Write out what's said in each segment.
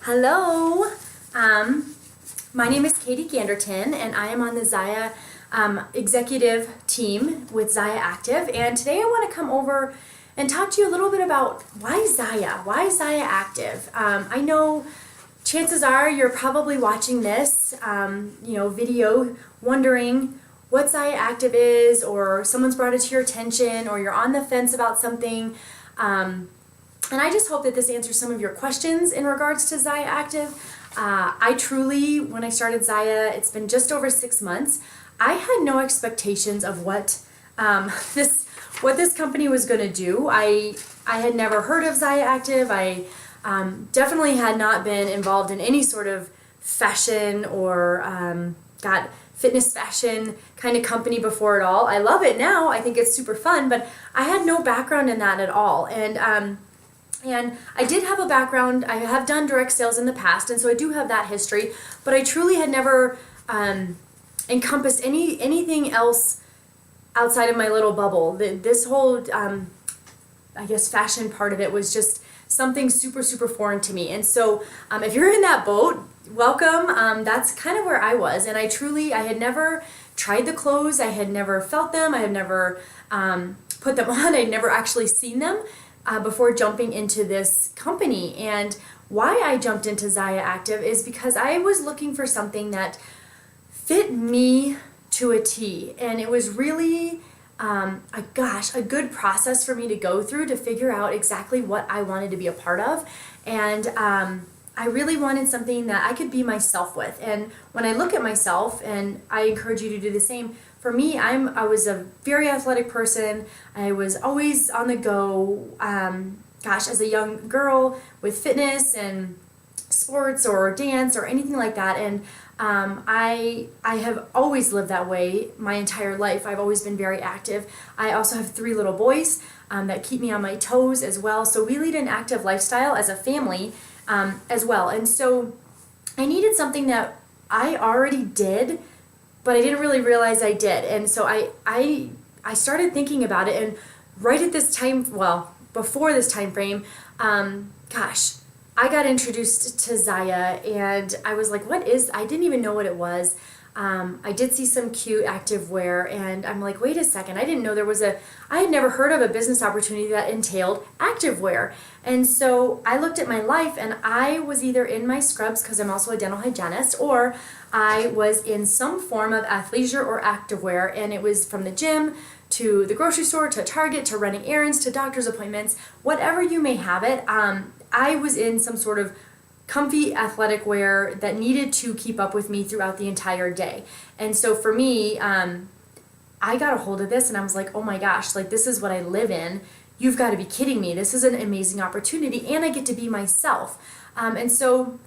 Hello, my name is Katie Ganderton and I am on the Zyia executive team with Zyia Active, and today I want to come over and talk to you a little bit about why Zyia Active. I know chances are you're probably watching this video wondering what Zyia Active is, or someone's brought it to your attention, or you're on the fence about something. And I just hope that this answers some of your questions in regards to Zyia Active. I truly, when I started Zyia, it's been just over 6 months, I had no expectations of what this company was going to do. I had never heard of Zyia Active. I definitely had not been involved in any sort of fashion or fitness fashion kind of company before at all. I love it now. I think it's super fun, but I had no background in that at all. And I did have a background. I have done direct sales in the past, and so I do have that history, but I truly had never encompassed anything else outside of my little bubble. This whole, I guess, fashion part of it was just something super, super foreign to me. And so if you're in that boat, welcome. That's kind of where I was, and I had never tried the clothes. I had never felt them. I had never put them on. I'd never actually seen them before jumping into this company. And why I jumped into Zyia Active is because I was looking for something that fit me to a T, and it was really a good process for me to go through to figure out exactly what I wanted to be a part of. And I really wanted something that I could be myself with. And when I look at myself, and I encourage you to do the same, for me, I was a very athletic person. I was always on the go, as a young girl with fitness and sports or dance or anything like that. And I have always lived that way my entire life. I've always been very active. I also have 3 little boys that keep me on my toes as well. So we lead an active lifestyle as a family as well. And so I needed something that I already did, but I didn't really realize I did. And so I started thinking about it, and right at this time, before this time frame, I got introduced to Zyia, and I was like, I didn't even know what it was. I did see some cute active wear, and I'm like, wait a second, I didn't know I had never heard of a business opportunity that entailed active wear. And so I looked at my life, and I was either in my scrubs, because I'm also a dental hygienist, or I was in some form of athleisure or activewear, and it was from the gym to the grocery store to Target to running errands to doctor's appointments, whatever you may have it. I was in some sort of comfy athletic wear that needed to keep up with me throughout the entire day. And so for me, I got a hold of this, and I was like, oh my gosh, this is what I live in. You've got to be kidding me. This is an amazing opportunity, and I get to be myself. And so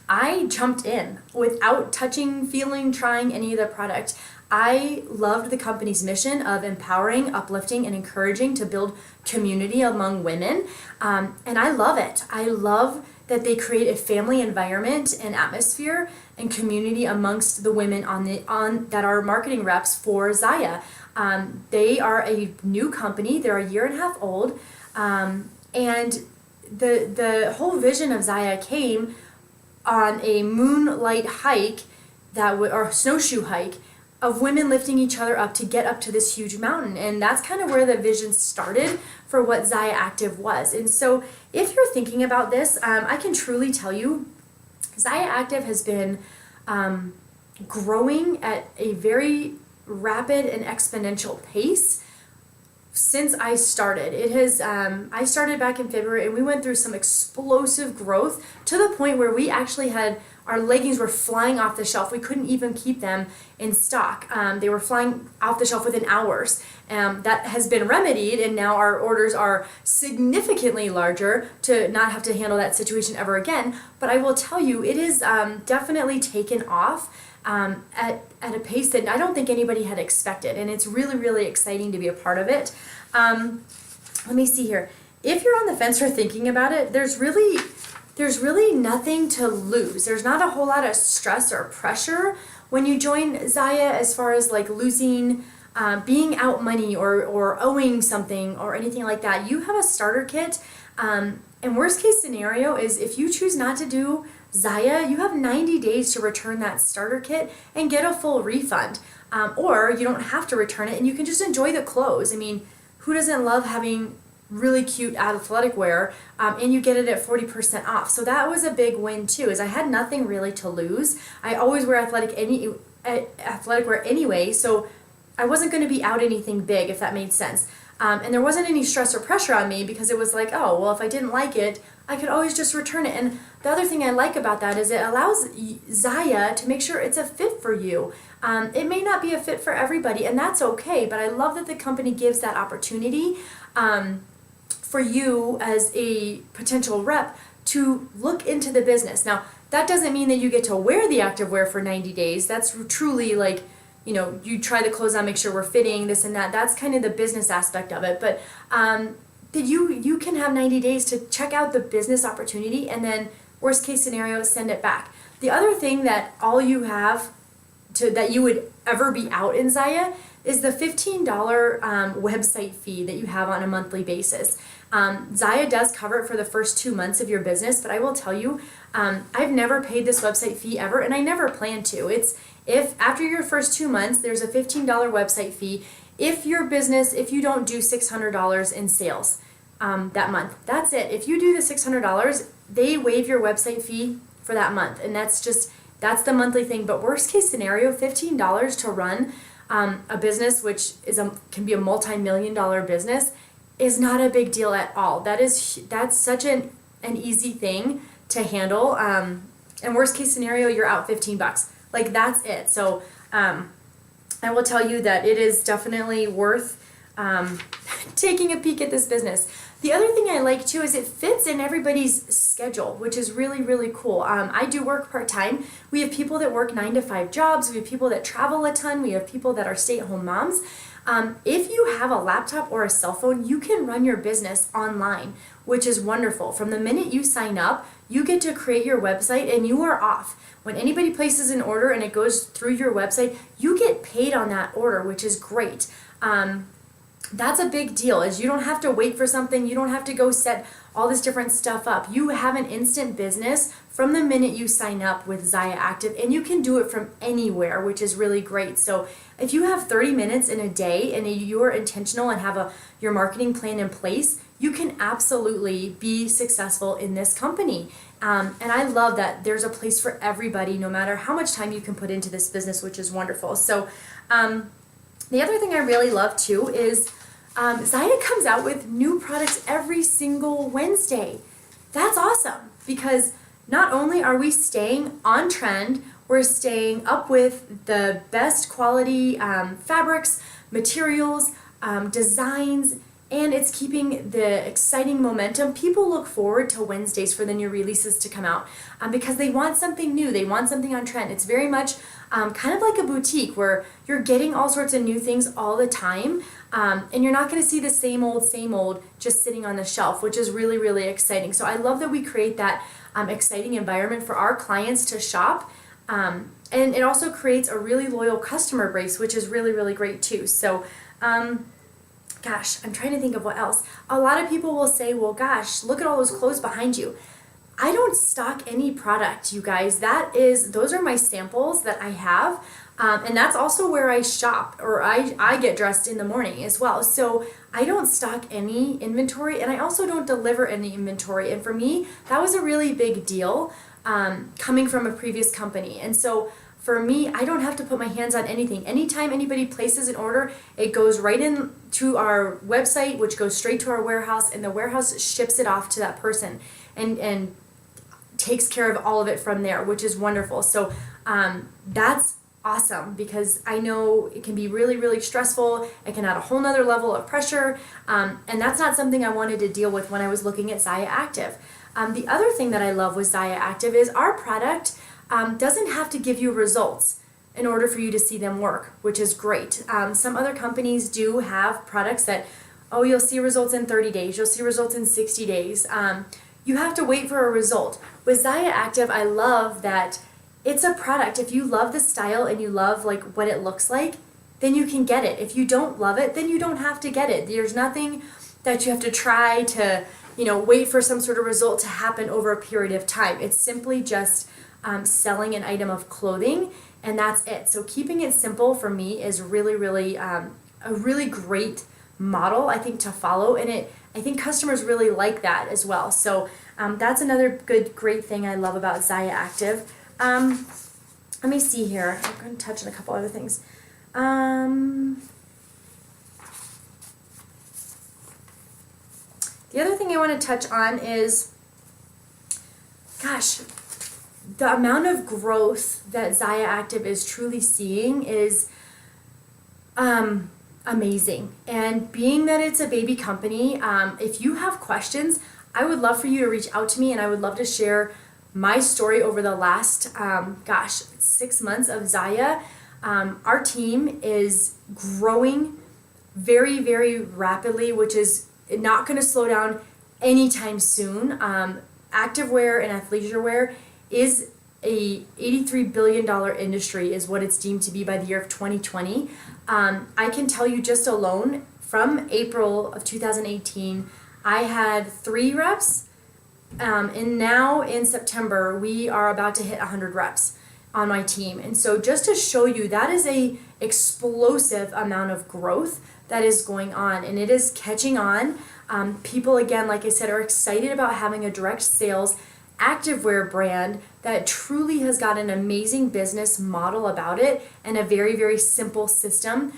I jumped in without touching, feeling, trying any of the product. I loved the company's mission of empowering, uplifting, and encouraging to build community among women. And I love it. I love that they create a family environment and atmosphere and community amongst the women that are marketing reps for Zyia. They are a new company. They're a 1.5 years old. And the whole vision of Zyia came on a moonlight hike or snowshoe hike of women lifting each other up to get up to this huge mountain. And that's kind of where the vision started for what Zyia Active was. And so if you're thinking about this, I can truly tell you Zyia Active has been growing at a very rapid and exponential pace since I started. I started back in February, and we went through some explosive growth to the point where we actually had our leggings were flying off the shelf. We couldn't even keep them in stock. They were flying off the shelf within hours. That has been remedied, and now our orders are significantly larger to not have to handle that situation ever again. But I will tell you, it is definitely taken off at a pace that I don't think anybody had expected, and it's really, really exciting to be a part of it. Let me see here. If you're on the fence or thinking about it, there's really nothing to lose. There's not a whole lot of stress or pressure when you join Zyia as far as losing, being out money or owing something or anything like that. You have a starter kit And worst case scenario is if you choose not to do Zyia, you have 90 days to return that starter kit and get a full refund. Or you don't have to return it and you can just enjoy the clothes. I mean, who doesn't love having really cute athletic wear, and you get it at 40% off. So that was a big win too, is I had nothing really to lose. I always wear athletic wear anyway, so I wasn't going to be out anything big, if that made sense. And there wasn't any stress or pressure on me because it was like, oh, well, if I didn't like it, I could always just return it. And the other thing I like about that is it allows Zyia to make sure it's a fit for you. It may not be a fit for everybody, and that's okay, but I love that the company gives that opportunity for you as a potential rep to look into the business. Now, that doesn't mean that you get to wear the activewear for 90 days. That's truly like, you know, you try the clothes on, make sure we're fitting, this and that. That's kind of the business aspect of it. But that you can have 90 days to check out the business opportunity, and then worst case scenario, send it back. The other thing that all you have that you would ever be out in Zyia is the $15 website fee that you have on a monthly basis. Zyia does cover it for the first 2 months of your business, but I will tell you, I've never paid this website fee ever, and I never plan to. It's if after your first 2 months, there's a $15 website fee. If you don't do $600 in sales that month, that's it. If you do the $600, they waive your website fee for that month, and that's the monthly thing. But worst case scenario, $15 to run a business, which can be a multi-million-dollar business, is not a big deal at all. That's such an easy thing to handle. And worst case scenario, you're out $15. Like, that's it. So I will tell you that it is definitely worth taking a peek at this business. The other thing I like too is it fits in everybody's schedule, which is really, really cool. I do work part-time. We have people that work 9 to 5 jobs. We have people that travel a ton. We have people that are stay-at-home moms. If you have a laptop or a cell phone, you can run your business online, which is wonderful. From the minute you sign up, you get to create your website and you are off. When anybody places an order and it goes through your website, you get paid on that order, which is great. That's a big deal, is you don't have to wait for something. You don't have to go set all this different stuff up. You have an instant business from the minute you sign up with Zyia Active, and you can do it from anywhere, which is really great. So if you have 30 minutes in a day and you're intentional and have your marketing plan in place, you can absolutely be successful in this company. And I love that there's a place for everybody, no matter how much time you can put into this business, which is wonderful. So the other thing I really love too is Zyia comes out with new products every single Wednesday. That's awesome, because not only are we staying on trend, we're staying up with the best quality fabrics, materials, designs, and it's keeping the exciting momentum. People look forward to Wednesdays for the new releases to come out because they want something new. They want something on trend. It's very much kind of like a boutique where you're getting all sorts of new things all the time, and you're not going to see the same old just sitting on the shelf, which is really, really exciting. So I love that we create that exciting environment for our clients to shop, and it also creates a really loyal customer base, which is really, really great too. So gosh, I'm trying to think of what else. A lot of people will say, well, gosh, look at all those clothes behind you. I don't stock any product, you guys. Those are my samples that I have. And that's also where I shop, or I get dressed in the morning as well. So I don't stock any inventory, and I also don't deliver any inventory. And for me, that was a really big deal coming from a previous company. And so for me, I don't have to put my hands on anything. Anytime anybody places an order, it goes right in to our website, which goes straight to our warehouse, and the warehouse ships it off to that person and takes care of all of it from there, which is wonderful. So that's awesome, because I know it can be really, really stressful. It can add a whole nother level of pressure, and that's not something I wanted to deal with when I was looking at Zyia Active. The other thing that I love with Zyia Active is our product doesn't have to give you results in order for you to see them work, which is great. Some other companies do have products that, oh, you'll see results in 30 days, you'll see results in 60 days. You have to wait for a result. With Zyia Active, I love that it's a product. If you love the style and you love like what it looks like, then you can get it. If you don't love it, then you don't have to get it. There's nothing that you have to try to, wait for some sort of result to happen over a period of time. It's simply just selling an item of clothing, and that's it. So keeping it simple for me is really, really a really great model, I think, to follow, and I think customers really like that as well. So that's another great thing I love about Zyia Active. Let me see here. I'm going to touch on a couple other things. The other thing I want to touch on is, gosh, the amount of growth that Zyia Active is truly seeing is amazing. And being that it's a baby company, if you have questions, I would love for you to reach out to me, and I would love to share my story over the last, 6 months of Zyia. Our team is growing very, very rapidly, which is not going to slow down anytime soon. Activewear and athleisure wear is a $83 billion industry is what it's deemed to be by the year of 2020. I can tell you just alone from April of 2018, I had 3 reps, and now in September we are about to hit 100 reps on my team. And so just to show you, that is a explosive amount of growth that is going on, and it is catching on. People, again, like I said, are excited about having a direct sales activewear brand that truly has got an amazing business model about it and a very, very simple system,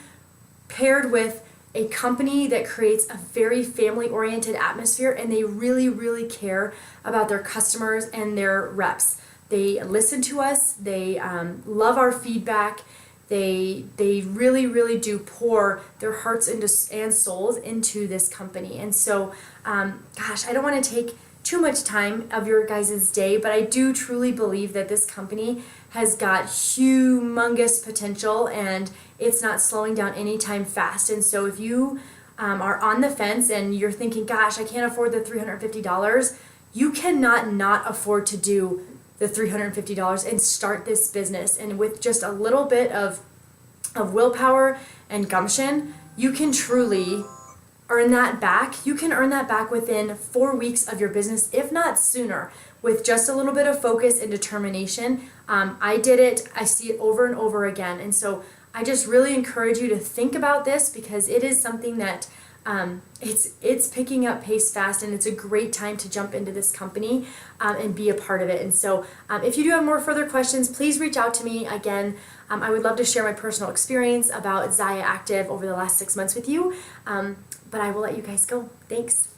paired with a company that creates a very family-oriented atmosphere, and they really, really care about their customers and their reps. They listen to us, they love our feedback, they really, really do pour their hearts and souls into this company. And so, gosh, I don't want to take too much time of your guys' day, but I do truly believe that this company has got humongous potential, and it's not slowing down anytime fast. And so if you are on the fence and you're thinking, gosh, I can't afford the $350, you cannot not afford to do the $350 and start this business. And with just a little bit of willpower and gumption, you can truly earn that back. You can earn that back within 4 weeks of your business, if not sooner, with just a little bit of focus and determination. I did it. I see it over and over again. And so I just really encourage you to think about this, because it is something that it's picking up pace fast, and it's a great time to jump into this company and be a part of it. And so if you do have more further questions, please reach out to me. Again, I would love to share my personal experience about Zyia Active over the last 6 months with you. But I will let you guys go. Thanks.